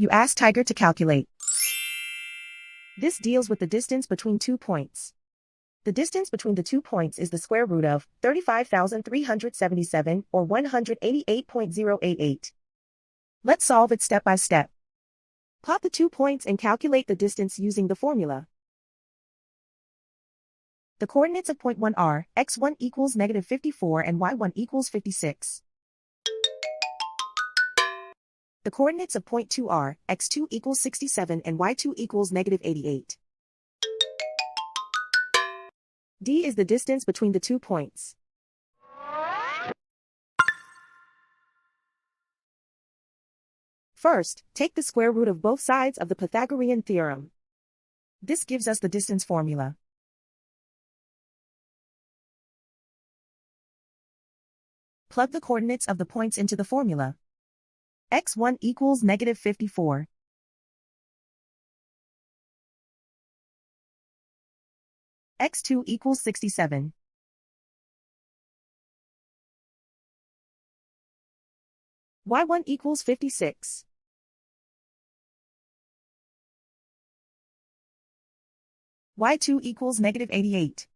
You ask Tiger to calculate. This deals with the distance between 2 points. The distance between the 2 points is the square root of 35,377 or 188.088. Let's solve it step by step. Plot the 2 points and calculate the distance using the formula. The coordinates of point 1 are x1 equals -54 and y1 equals 56. The coordinates of point 2 are x2 equals 67 and y2 equals -88. D is the distance between the 2 points. First, take the square root of both sides of the Pythagorean theorem. This gives us the distance formula. Plug the coordinates of the points into the formula. x1 equals -54. x2 equals 67. y1 equals 56. y2 equals -88.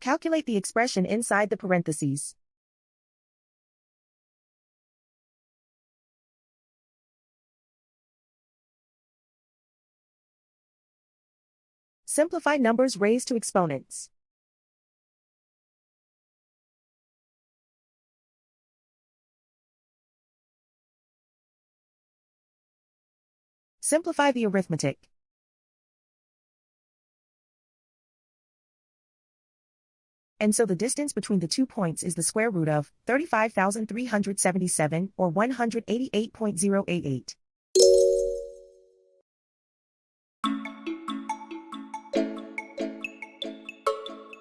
Calculate the expression inside the parentheses. Simplify numbers raised to exponents. Simplify the arithmetic. And so the distance between the 2 points is the square root of 35,377 or 188.088.